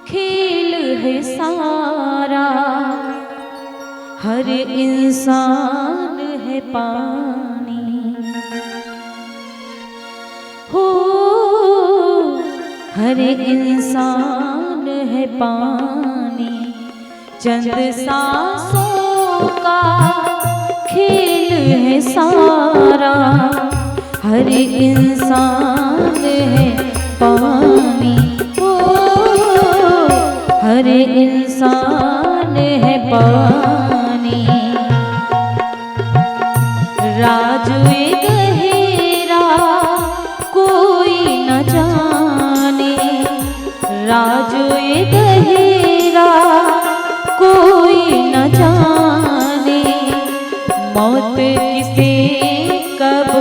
खेल है सारा, हर इंसान है पानी। हो हर इंसान है पानी, चंद सांसों का खेल है सारा, हर इंसान है पानी। हो हर इंसान है पानी। राज गहरा कोई न जाने, राज गहरा कोई न जाने, मौत किसे कब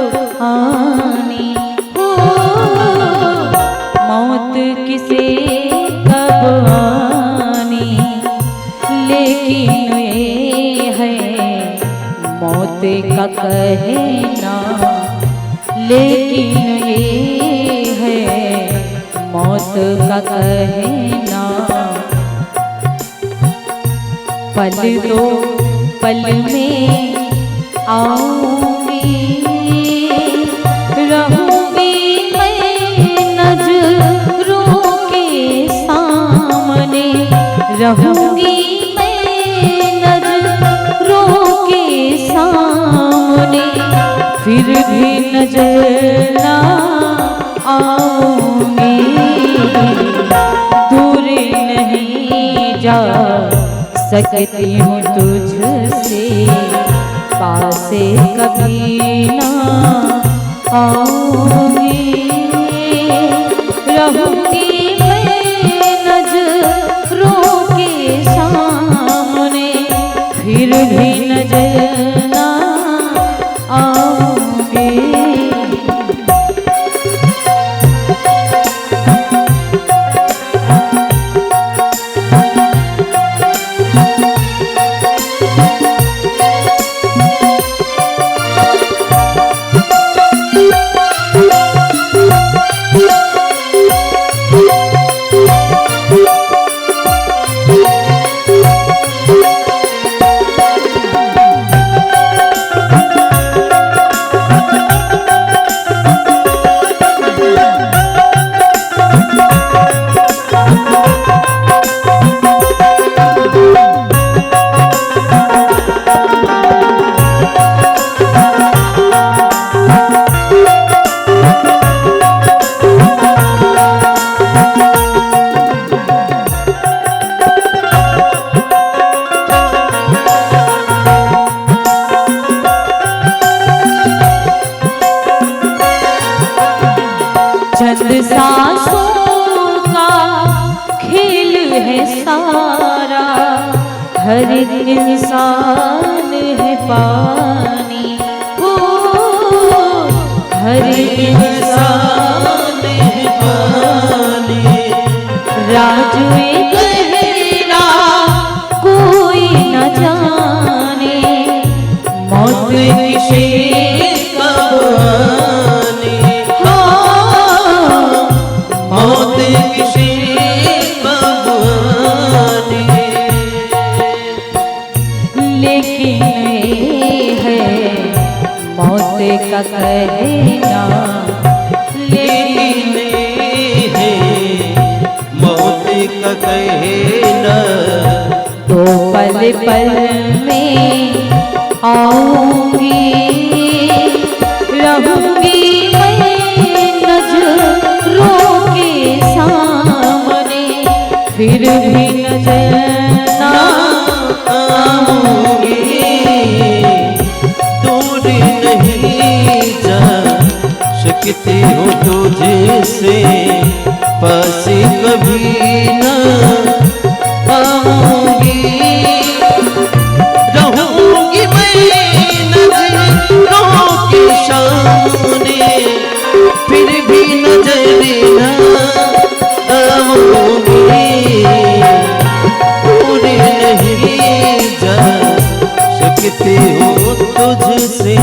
आनी। हो मौत किसे कब आनी, लेकिन ये है मौत का कहना, लेकिन ये है मौत का कहना। पल दो पल में आऊंगी, रहूंगी मैं नजरों के सामने, रहूंगी मैं नजरों के सामने, फिर भी नजर ना आऊंगी। दूर नहीं जा सकती हूँ तुझसे, पास कभी ना आऊंगी। रहूंगी मैं नजरों के सामने, फिर भी नजर ना आऊंगी। चंद सांसों का खेल है सारा, हर इंसान है पानी। हो हर इंसान है पानी। राज गहरा कोई न जाने, मौत किसे कब आनी। मौत किसे कब आनी, लेकिन ये है मौत का कहना, लेकिन ये है मौत का कहना। तो पल पल में आऊंगी, रहूंगी मैं नजरों के सामने, फिर भी नजर ना आऊंगी। दूर नहीं जा सकती हूँ तुझसे, पास कभी ना आऊंगी। रहूंगी मैं नजरों के सामने, फिर भी नजर ना आऊंगी। दूर नहीं जा सकती हूँ तुझसे।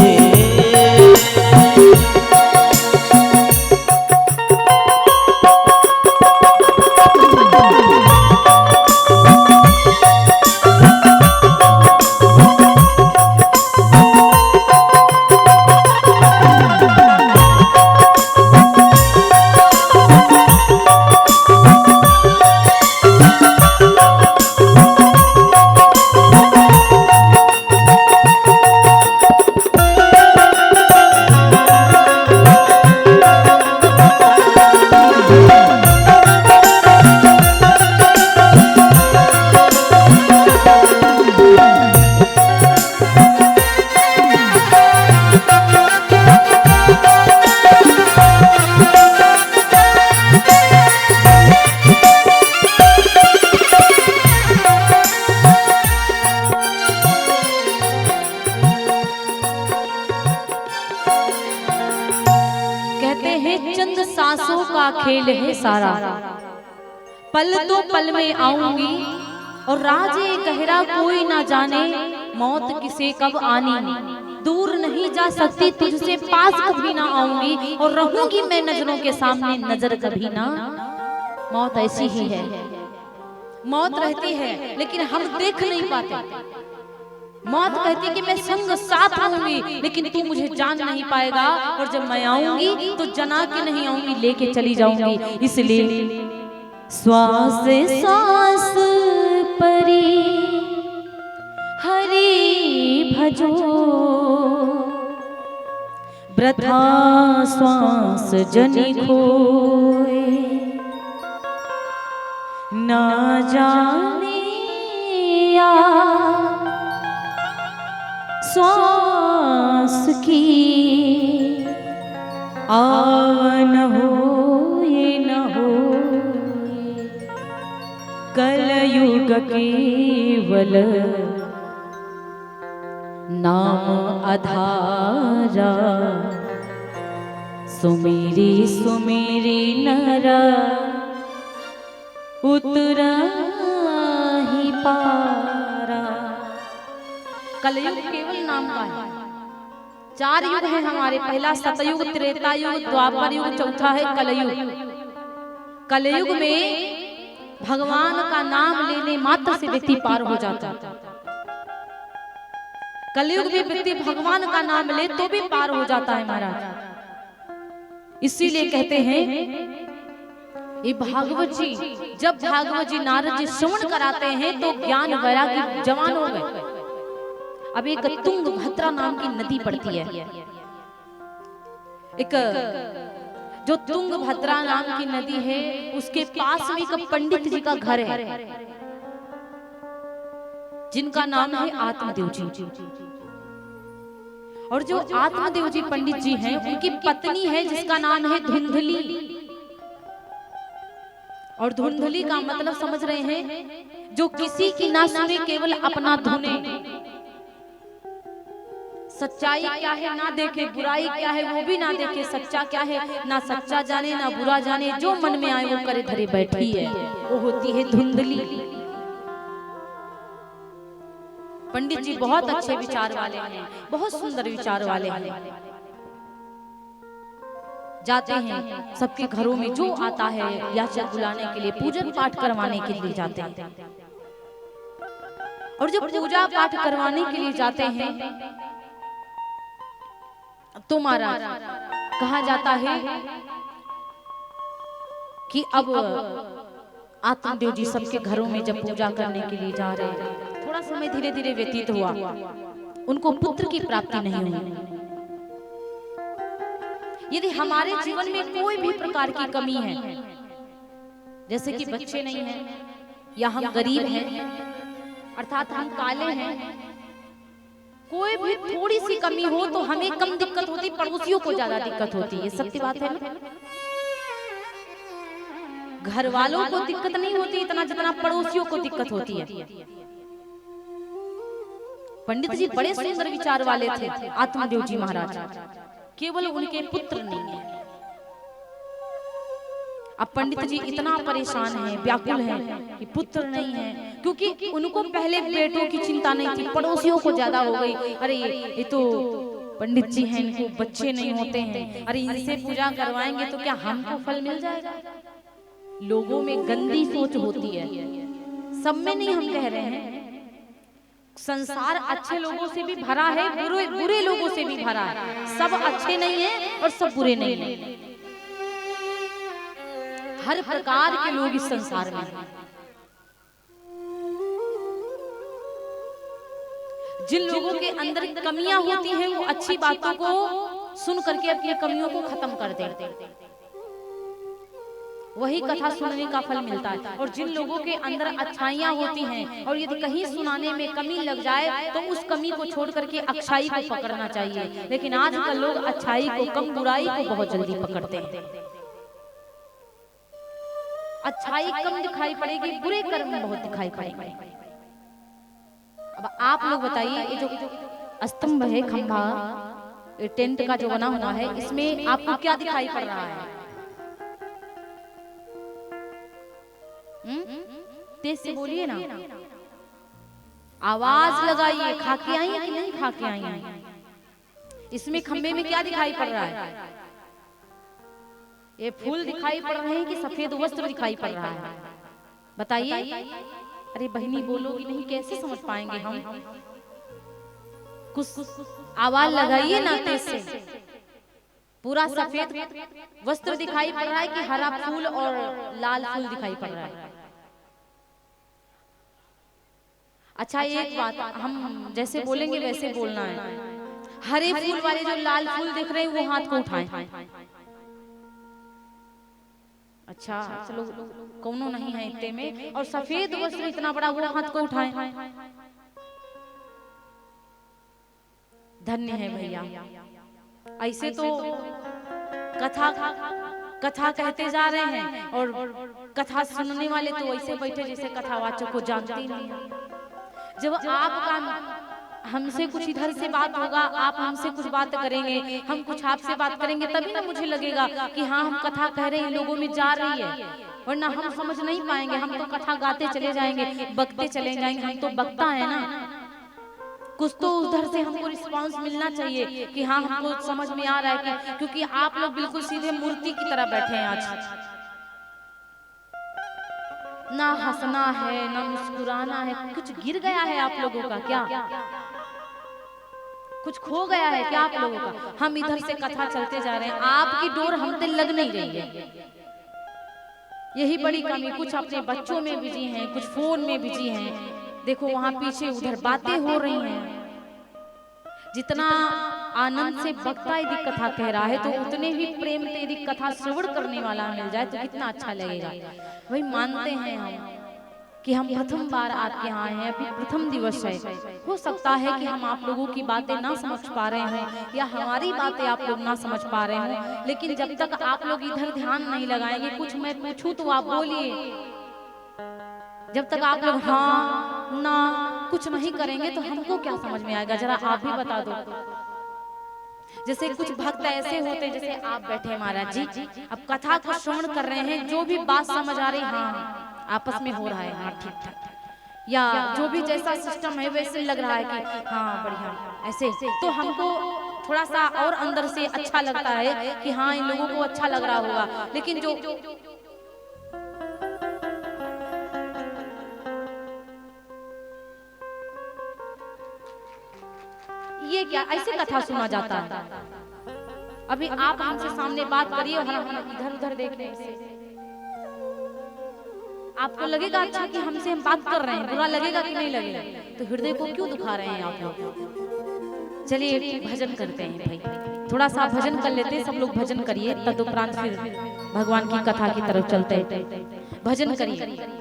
सारा, पल तो पल में आऊंगी और राजे गहरा कोई ना जाने, मौत किसे कब आनी, दूर नहीं जा सकती तुझसे पास कभी ना आऊंगी, और रहूंगी मैं नजरों के सामने नजर कभी ना। मौत ऐसी ही है, मौत रहती है लेकिन हम देख नहीं पाते। मौत कहती है कि मैं संग साथ आऊंगी लेकिन तू मुझे जान नहीं पाएगा, और जब मैं आऊंगी तो जना के नहीं आऊंगी, लेके चली जाऊंगी। इसलिए श्वास श्वास परी हरि भजो, वृथा श्वास जनि खोए, ना जाने या श्वास की आवन हो ये न हो, कलयुग केवल नाम आधारा, सुमेरी सुमेरी नर उतरा ही पारा। कलयुग केवल नाम का है। 4 युग है हमारे, पहला सतयुग, त्रेता युग, द्वापर युग, चौथा है कलयुग। कलयुग में भगवान का नाम लेने मात्र से व्यक्ति पार हो जाता है। कलयुग में व्यक्ति भगवान का नाम ले तो भी पार हो जाता है महाराज। इसीलिए कहते हैं ये भागवत जी, जब भागवत जी नारद जी श्रवण कराते हैं तो ज्ञान वैराग्य जवान हो गए। अब एक तुंग भद्रा नाम की नदी पड़ती है, एक जो तुंग भद्रा नाम की नदी है उसके पास में एक पंडित जी का घर है जिनका नाम है आत्मदेव जी। और जो आत्मदेव जी पंडित जी हैं उनकी पत्नी है जिसका नाम है धुंधली। और धुंधली का मतलब समझ रहे हैं, जो किसी की ना सुने केवल अपना धुने, सच्चाई क्या है ना देखे, बुराई क्या है वो भी ना देखे, सच्चा क्या है ना सच्चा जाने ना बुरा जाने, जो मन में आए वो करे धरे बैठी है, वो होती है धुंधली। पंडित जी बहुत अच्छे विचार वाले हैं, बहुत सुंदर विचार वाले हैं। जाते हैं सबके घरों में, जो आता है याचक बुलाने के लिए, पूजन पाठ करवाने के लिए जाते हैं। और जब पूजा पाठ करवाने के लिए जाते हैं तो महाराज कहा जाता है कि अब आत्मदेव जी सबके घरों में जब पूजा करने के लिए जा रहे हैं, थोड़ा समय धीरे धीरे व्यतीत हुआ, उनको पुत्र की प्राप्ति नहीं हुई। यदि हमारे जीवन में कोई भी प्रकार की कमी है, जैसे कि बच्चे नहीं हैं या हम गरीब हैं अर्थात हम काले हैं, कोई भी थोड़ी सी कमी हो तो हमें कम दिक्कत होती, पड़ोसियों को ज्यादा दिक्कत होती है। सत्य बात है ना? घर वालों को दिक्कत नहीं होती इतना जितना पड़ोसियों को दिक्कत होती है। पंडित जी बड़े सुंदर विचार वाले थे आत्मदेव जी महाराज, केवल उनके पुत्र नहीं है। अब पंडित जी इतना परेशान हैं, व्याकुल हैं कि पुत्र नहीं है, क्योंकि उनको पहले बेटों की चिंता नहीं थी, पड़ोसियों को ज्यादा हो गई। अरे ये तो पंडित जी हैं, इनको बच्चे नहीं होते हैं, अरे इनसे पूजा करवाएंगे तो क्या हमको फल मिल जाएगा। लोगों में गंदी सोच होती है, सब में नहीं हम कह रहे हैं। संसार अच्छे लोगों से भी भरा है, बुरे लोगों से भी भरा है। सब अच्छे नहीं है और सब बुरे नहीं है, हर प्रकार के लोग इस संसार में हैं। जिन लोगों के अंदर कमियां होती हैं वो अच्छी बातों को सुन करके अपनी कमियों को खत्म कर देते हैं, वही कथा सुनने का फल मिलता है। और जिन लोगों के अंदर अच्छाइयां होती हैं और यदि कहीं सुनाने में कमी लग जाए तो उस कमी को छोड़ करके अच्छाई को पकड़ना चाहिए। लेकिन आजकल लोग अच्छाई को कम, बुराई को बहुत जल्दी पकड़ते हैं। अच्छाई कम दिखाई पड़ेगी, बुरे कर्म बहुत दिखाई पड़ेंगे। अब आप लोग बताइए, ये जो स्तंभ है, खंभा, टेंट का जो बना हुआ है, इसमें आपको क्या दिखाई पड़ रहा है? तेज से बोलिए ना, आवाज लगाइए। खा के आई है कि नहीं खा के आई है? इसमें खंबे में क्या दिखाई पड़ रहा है? ये फूल दिखाई पड़ रहे हैं कि सफेद वस्त्र दिखाई पड़ रहा है? बताइए। अरे बहनी बोलोगी नहीं, कैसे समझ पाएंगे हम? कुछ आवाज लगाइए ना तेज से। पूरा सफेद वस्त्र दिखाई पड़ रहा है कि हरा फूल और लाल फूल दिखाई पड़ रहा है? अच्छा एक बात, हम जैसे बोलेंगे वैसे बोलना है। हरे फूल वाले जो लाल फूल दिख रहे हैं वो हाथ को उठाएं। अच्छा चलो, कौनो नहीं है इतने में। और सफेद वस्त्र इतना बड़ा, वो हाथ को उठाएं। धन्य है भैया। ऐसे तो कथा कहते जा रहे हैं और कथा सुनने वाले तो ऐसे बैठे जैसे कथावाचक को जानते ही नहीं। जब आपका हमसे कुछ इधर से बात होगा, आप हमसे कुछ बात करेंगे, हम कुछ आपसे बात करेंगे, तभी ना मुझे लगेगा कि हाँ हम कथा कह रहे हैं, लोगों में जा रही है। वरना हम समझ नहीं पाएंगे। हम तो कथा गाते चले जाएंगे, बकते चले जाएंगे। हम तो बकता है ना, कुछ तो उधर से हमको रिस्पांस मिलना चाहिए कि हाँ हमको समझ में आ रहा है कि, क्योंकि आप लोग बिल्कुल सीधे मूर्ति की तरह बैठे हैं आज। ना हंसना है ना मुस्कुराना है। कुछ गिर गया है आप लोगों का क्या? कुछ खो गया है क्या आप लोगों का? हम इधर से कथा चलते जा रहे हैं, आपकी डोर हम पे लग नहीं रही है। यही बड़ी कमी। कुछ अपने बच्चों में बिजी हैं, कुछ फोन में बिजी हैं। देखो वहां पीछे उधर बातें हो रही हैं। जितना आनंद से वक्ता यदि कथा कह रहा है, तो उतने ही प्रेम से यदि कथा श्रवण करने वाला मिल जाए तो कितना अच्छा लगेगा। वही मानते हैं हम कि हम प्रथम बार आपके यहाँ आए हैं, अभी प्रथम दिवस है। हो सकता है कि हम आप लोगों की बातें ना समझ पा रहे हों या हमारी बातें आप लोग ना समझ पा रहे हों, लेकिन जब तक आप लोग इधर ध्यान नहीं लगाएंगे, कुछ मैं पूछूं तो आप बोलिए। जब तक आप लोग हाँ ना कुछ नहीं करेंगे तो हमको क्या समझ में आएगा? जरा आप भी बता दो। जैसे कुछ भक्त ऐसे होते, जैसे आप बैठे महाराज जी, अब कथा को श्रवण कर रहे हैं, जो भी बात समझ आ रही, हाँ आपस में हो रहा है, हाँ ठीक ठाक, या जो भी जैसा सिस्टम है वैसे लग रहा है कि हाँ बढ़िया, ऐसे तो हमको थोड़ा सा और अंदर से अच्छा लगता है कि हाँ इन लोगों को अच्छा लग रहा होगा। लेकिन जो ये क्या ऐसे कथा सुना जाता है? अभी आप हमसे सामने बात करिए और हम इधर उधर देख रहे हैं, आपको लगेगा अच्छा कि हमसे हम बात कर रहे हैं, बुरा लगेगा कि नहीं लगेगा? तो हृदय को क्यों दुखा रहे हैं आप लोग? चलिए भजन करते हैं भाई, थोड़ा सा भजन कर लेते हैं। सब लोग भजन करिए, तदुपरांत फिर भगवान की कथा की तरफ चलते हैं। भजन करिए।